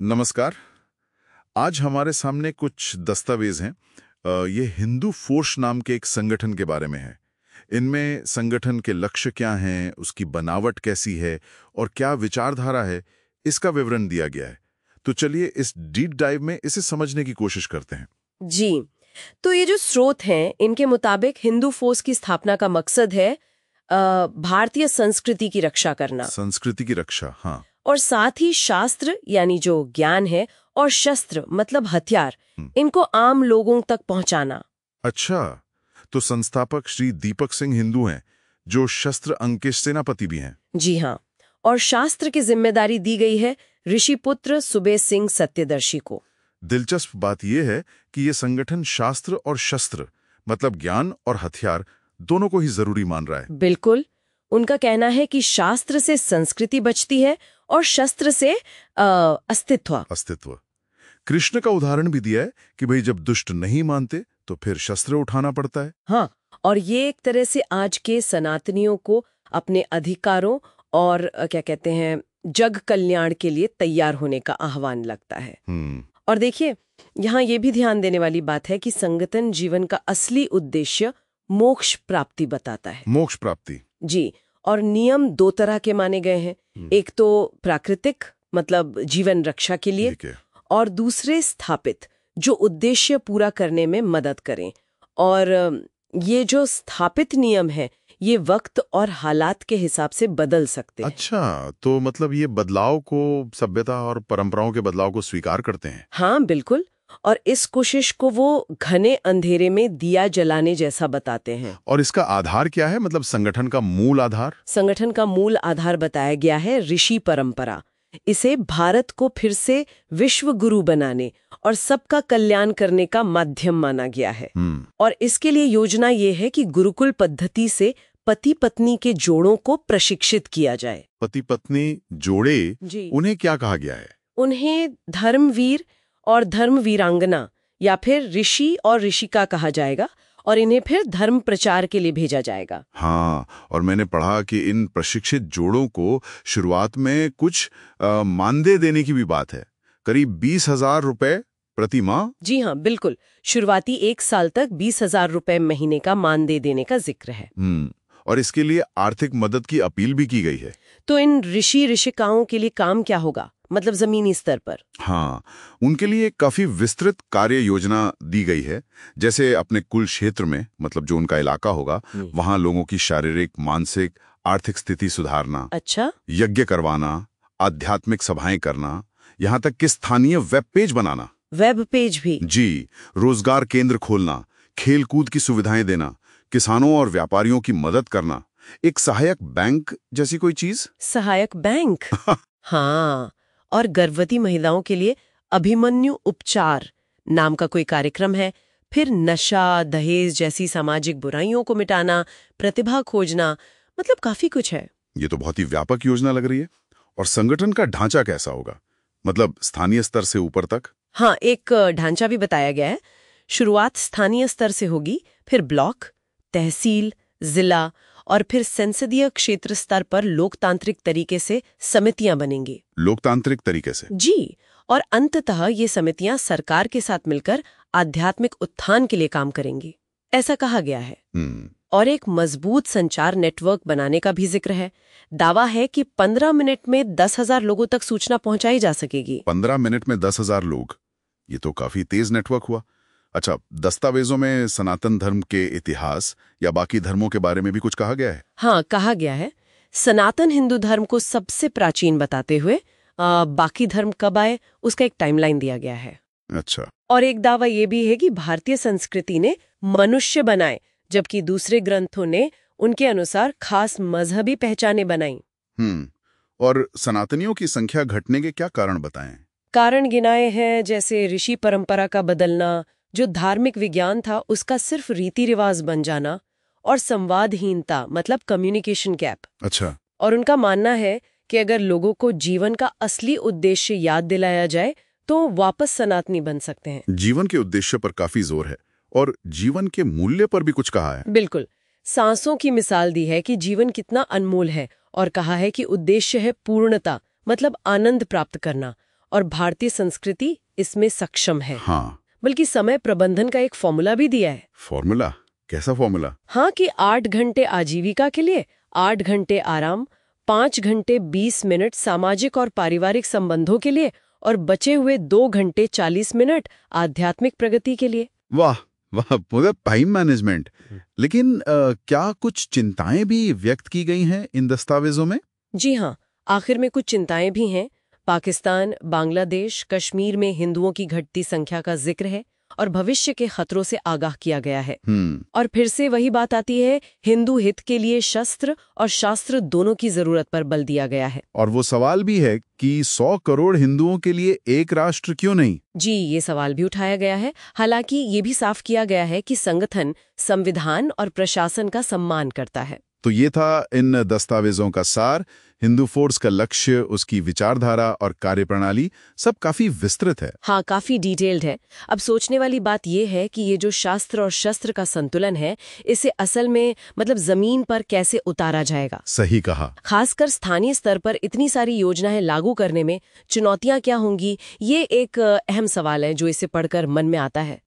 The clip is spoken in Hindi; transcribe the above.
नमस्कार। आज हमारे सामने कुछ दस्तावेज हैं। ये हिंदू फोर्स नाम के एक संगठन के बारे में है। इनमें संगठन के लक्ष्य क्या हैं, उसकी बनावट कैसी है और क्या विचारधारा है, इसका विवरण दिया गया है। तो चलिए इस डीप डाइव में इसे समझने की कोशिश करते हैं। जी, तो ये जो स्रोत हैं, इनके मुताबिक हिंदू फोर्स की स्थापना का मकसद है भारतीय संस्कृति की रक्षा करना संस्कृति की रक्षा, हाँ। और साथ ही शास्त्र यानी जो ज्ञान है और शस्त्र मतलब हथियार, इनको आम लोगों तक पहुंचाना। अच्छा, तो संस्थापक श्री दीपक सिंह हिंदू हैं, जो शस्त्र अंकित सेनापति भी हैं। जी हाँ, और शास्त्र की जिम्मेदारी दी गई है ऋषिपुत्र सुबे सिंह सत्यदर्शी को। दिलचस्प बात यह है कि ये संगठन शास्त्र और शस्त्र मतलब ज्ञान और हथियार दोनों को ही जरूरी मान रहा है। बिल्कुल, उनका कहना है कि शास्त्र से संस्कृति बचती है और शस्त्र से अस्तित्व। कृष्ण का उदाहरण भी दिया है कि भाई जब दुष्ट नहीं मानते तो फिर शस्त्र उठाना पड़ता है। हाँ, और ये एक तरह से आज के सनातनियों को अपने अधिकारों और क्या कहते हैं जग कल्याण के लिए तैयार होने का आह्वान लगता है। और देखिए, यहाँ ये भी ध्यान देने वाली बात है कि संगठन जीवन का असली उद्देश्य मोक्ष प्राप्ति बताता है। मोक्ष प्राप्ति, जी, और नियम दो तरह के माने गए हैं। एक तो प्राकृतिक मतलब जीवन रक्षा के लिए, और दूसरे स्थापित जो उद्देश्य पूरा करने में मदद करें। और ये जो स्थापित नियम है ये वक्त और हालात के हिसाब से बदल सकते हैं। अच्छा, तो मतलब ये बदलाव को, सभ्यता और परंपराओं के बदलाव को स्वीकार करते हैं। हाँ बिल्कुल, और इस कोशिश को वो घने अंधेरे में दिया जलाने जैसा बताते हैं। और इसका आधार क्या है, मतलब संगठन का मूल आधार? संगठन का मूल आधार बताया गया है ऋषि परंपरा। इसे भारत को फिर से विश्व गुरु बनाने और सबका कल्याण करने का माध्यम माना गया है। और इसके लिए योजना ये है कि गुरुकुल पद्धति से पति पत्नी के जोड़ों को प्रशिक्षित किया जाए। पति पत्नी जोड़े जी, उन्हें क्या कहा गया है? उन्हें धर्मवीर और धर्मवीरांगना या फिर ऋषि और ऋषिका कहा जाएगा, और इन्हें फिर धर्म प्रचार के लिए भेजा जाएगा। हाँ, और मैंने पढ़ा कि इन प्रशिक्षित जोड़ों को शुरुआत में कुछ मानदेय देने की भी बात है, करीब 20,000 रुपए प्रति माह। जी हाँ बिल्कुल, शुरुआती 1 साल तक 20,000 रुपए महीने का मानदेय देने का जिक्र है। और इसके लिए आर्थिक मदद की अपील भी की गई है। तो इन ऋषि ऋषिकाओं के लिए काम क्या होगा, मतलब जमीनी स्तर पर? हाँ, उनके लिए काफी विस्तृत कार्य योजना दी गई है। जैसे अपने कुल क्षेत्र में, मतलब जो उनका इलाका होगा, वहां लोगों की शारीरिक, मानसिक, आर्थिक स्थिति सुधारना। अच्छा, यज्ञ करवाना, आध्यात्मिक सभाएं करना, यहाँ तक कि स्थानीय वेब पेज बनाना। वेब पेज भी? जी, रोजगार केंद्र खोलना, खेलकूद की सुविधाएं देना, किसानों और व्यापारियों की मदद करना, एक सहायक बैंक जैसी कोई चीज। सहायक बैंक? हाँ, और गर्भवती महिलाओं के लिए अभिमन्यु उपचार नाम का कोई कार्यक्रम है। फिर नशा, दहेज जैसी सामाजिक बुराइयों को मिटाना, प्रतिभा खोजना, मतलब काफी कुछ है। ये तो बहुत ही व्यापक योजना लग रही है। और संगठन का ढांचा कैसा होगा, मतलब स्थानीय स्तर से ऊपर तक? हाँ, एक ढांचा भी बताया गया है। शुरुआत स्थानीय स्तर से होगी, फिर ब्लॉक, तहसील, जिला और फिर संसदीय क्षेत्र स्तर पर लोकतांत्रिक तरीके से समितियां बनेंगी। लोकतांत्रिक तरीके से? जी, और अंततः ये समितियां सरकार के साथ मिलकर आध्यात्मिक उत्थान के लिए काम करेंगी, ऐसा कहा गया है। और एक मजबूत संचार नेटवर्क बनाने का भी जिक्र है। दावा है कि 15 मिनट में 10,000 लोगों तक सूचना पहुंचाई जा सकेगी। 15 मिनट में 10,000 लोग, ये तो काफी तेज नेटवर्क हुआ। अच्छा, दस्तावेजों में सनातन धर्म के इतिहास या बाकी धर्मों के बारे में भी कुछ कहा गया है? हाँ, कहा गया है। सनातन हिंदू धर्म को सबसे प्राचीन बताते हुए बाकी धर्म कब आए उसका एक टाइमलाइन दिया गया है। अच्छा, और एक दावा ये भी है कि भारतीय संस्कृति ने मनुष्य बनाए, जबकि दूसरे ग्रंथों ने उनके अनुसार खास मजहबी पहचाने बनाई। और सनातनियों की संख्या घटने के क्या कारण बताएं? कारण गिनाए हैं, जैसे ऋषि परंपरा का बदलना, जो धार्मिक विज्ञान था उसका सिर्फ रीति रिवाज बन जाना, और संवादहीनता मतलब कम्युनिकेशन गैप। अच्छा, और उनका मानना है कि अगर लोगों को जीवन का असली उद्देश्य याद दिलाया जाए तो वापस सनातनी बन सकते हैं। जीवन के उद्देश्य पर काफी जोर है, और जीवन के मूल्य पर भी कुछ कहा है। बिल्कुल, सांसों की मिसाल दी है कि जीवन कितना अनमोल है, और कहा है कि उद्देश्य है पूर्णता मतलब आनंद प्राप्त करना, और भारतीय संस्कृति इसमें सक्षम है। हाँ, बल्कि समय प्रबंधन का एक फॉर्मूला भी दिया है। फॉर्मूला? कैसा फॉर्मूला? हाँ, कि 8 घंटे आजीविका के लिए, 8 घंटे आराम, 5 घंटे 20 मिनट सामाजिक और पारिवारिक संबंधों के लिए और बचे हुए 2 घंटे 40 मिनट आध्यात्मिक प्रगति के लिए। वाह वाह, पूरा टाइम मैनेजमेंट। लेकिन क्या कुछ चिंताएं भी व्यक्त की गई हैं इन दस्तावेजों में? जी हाँ, आखिर में कुछ चिंताएं भी हैं। पाकिस्तान, बांग्लादेश, कश्मीर में हिंदुओं की घटती संख्या का जिक्र है और भविष्य के खतरों से आगाह किया गया है। और फिर से वही बात आती है, हिंदू हित के लिए शस्त्र और शास्त्र दोनों की जरूरत पर बल दिया गया है। और वो सवाल भी है कि 100 करोड़ हिंदुओं के लिए एक राष्ट्र क्यों नहीं? जी, ये सवाल भी उठाया गया है। हालांकि ये भी साफ किया गया है कि संगठन संविधान और प्रशासन का सम्मान करता है। तो ये था इन दस्तावेजों का सार। हिंदू फोर्स का लक्ष्य, उसकी विचारधारा और कार्यप्रणाली सब काफी विस्तृत है। हाँ, काफी डिटेल्ड है। अब सोचने वाली बात यह है कि ये जो शास्त्र और शस्त्र का संतुलन है, इसे असल में मतलब जमीन पर कैसे उतारा जाएगा। सही कहा। खासकर स्थानीय स्तर पर इतनी सारी योजनाएं लागू करने में चुनौतियां क्या होंगी, ये एक अहम सवाल है जो इसे पढ़कर मन में आता है।